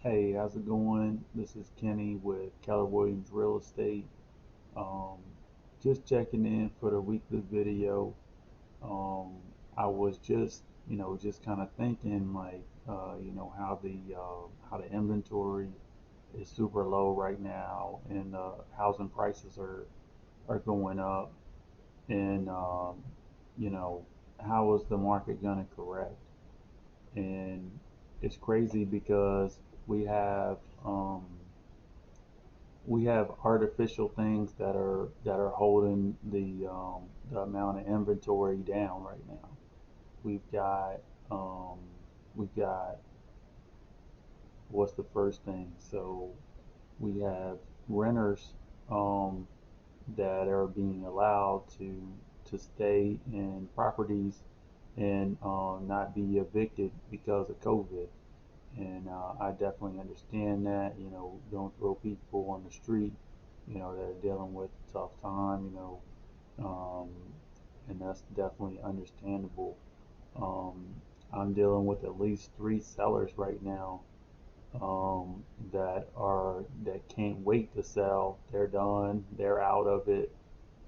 Hey, how's it going? This is Kenny with Keller Williams Real Estate. Um, just checking in for the weekly video. Um, I was just kind of thinking how the inventory is super low right now, and housing prices are going up, and you know, how is the market gonna correct? And it's crazy because we have um, we have artificial things that are holding the amount of inventory down right now. We've got um, we've got what's the first thing? So we have renters um, that are being allowed to stay in properties and not be evicted because of COVID. And I definitely understand that. Don't throw people on the street. That are dealing with a tough time. Um, and that's definitely understandable. Um, I'm dealing with at least three sellers right now that can't wait to sell. They're done. They're out of it.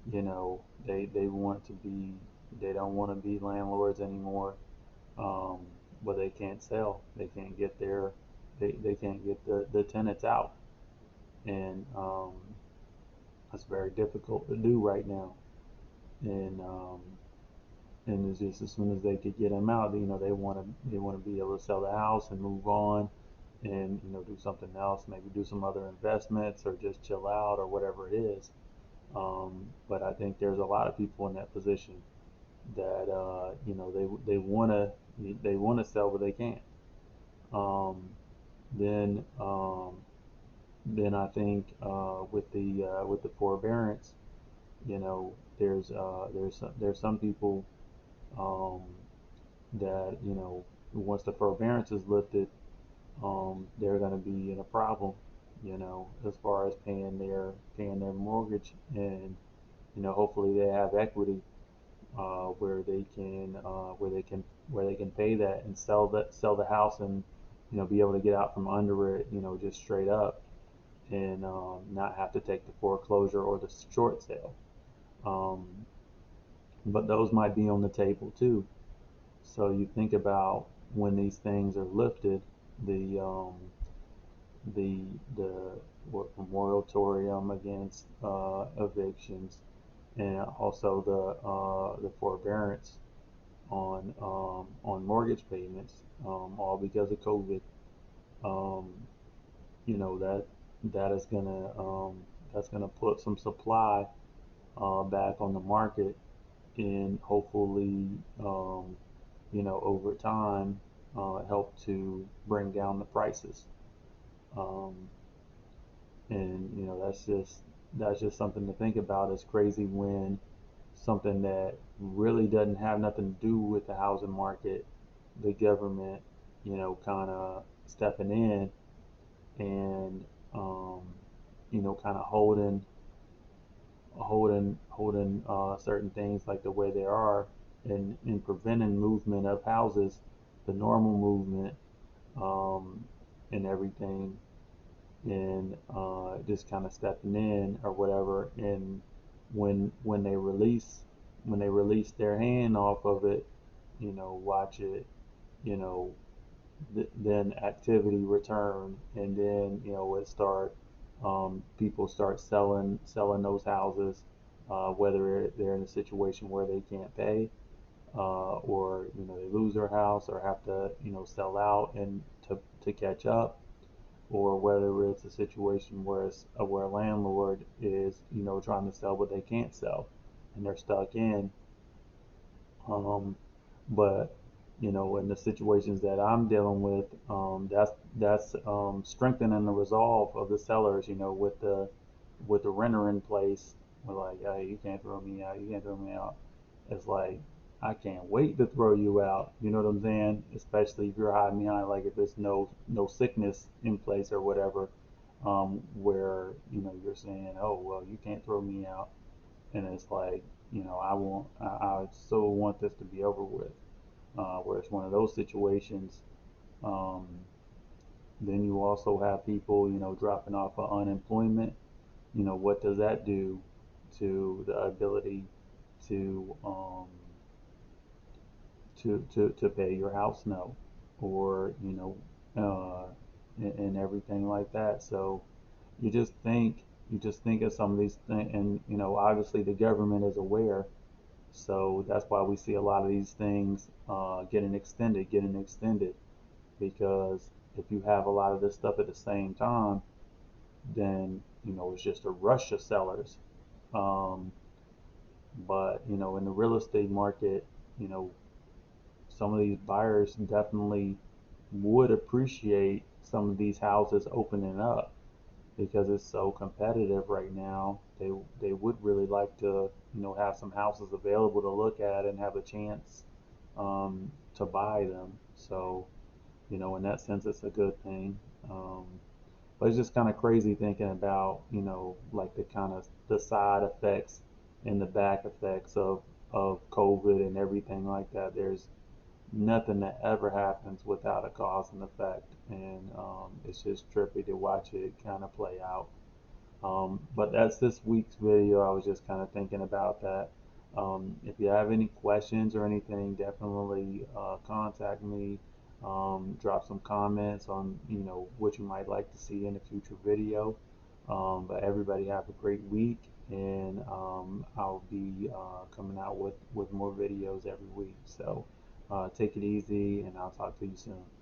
They want to be. They don't want to be landlords anymore. Um, but they can't sell. They can't get they can't get the tenants out, and that's very difficult to do right now. And it's just as soon as they could get them out, they want to be able to sell the house and move on, and do something else, maybe do some other investments or just chill out or whatever it is. But I think there's a lot of people in that position that they want to sell but they can't. Um, then I think with the forbearance, there's some people um, that once the forbearance is lifted, they're going to be in a problem, as far as paying their mortgage, and hopefully they have equity where they can pay that and sell the house and be able to get out from under it, just straight up, and not have to take the foreclosure or the short sale. Um, but those might be on the table too. So you think about when these things are lifted, the um, the moratorium against evictions, and also the forbearance on mortgage payments, all because of COVID. Um, you know that that is gonna that's gonna put some supply back on the market, and hopefully over time help to bring down the prices. Um, and that's just something to think about. It's crazy when something that really doesn't have nothing to do with the housing market, the government, kind of stepping in and um, kind of holding certain things like the way they are, and preventing movement of houses, the normal movement, um, and everything, and just kind of stepping in or whatever. And when they release their hand off of it, watch it, you know, then activity return, and then it start people start selling those houses, whether they're in a situation where they can't pay, or they lose their house or have to sell out and to catch up, or whether it's a situation where a landlord is trying to sell but they can't sell and they're stuck in. Um, but in the situations that I'm dealing with, that's strengthening the resolve of the sellers. With the renter in place, we're like, hey, you can't throw me out. You can't throw me out. It's like I can't wait to throw you out. You know what I'm saying? Especially if you're hiding behind, like, if there's no sickness in place or whatever, where you're saying, oh well, you can't throw me out, and it's like, I so want this to be over with. Where it's one of those situations, um, Then you also have people, dropping off of unemployment. What does that do to the ability to to pay your house note, or and everything like that. So you just think you just think of some of these things, and obviously the government is aware. So that's why we see a lot of these things getting extended, because if you have a lot of this stuff at the same time, then it's just a rush of sellers. Um, but in the real estate market, you know, some of these buyers definitely would appreciate some of these houses opening up, because it's so competitive right now. They would really like to have some houses available to look at and have a chance to buy them. So in that sense, it's a good thing. But it's just kind of crazy thinking about like the kind of the side effects and the back effects of COVID and everything like that. There's nothing that ever happens without a cause and effect, and it's just trippy to watch it kind of play out. But that's this week's video. I was just kind of thinking about that. If you have any questions or anything, definitely contact me. Drop some comments on what you might like to see in a future video. But everybody have a great week, and I'll be coming out with more videos every week. So take it easy, and I'll talk to you soon.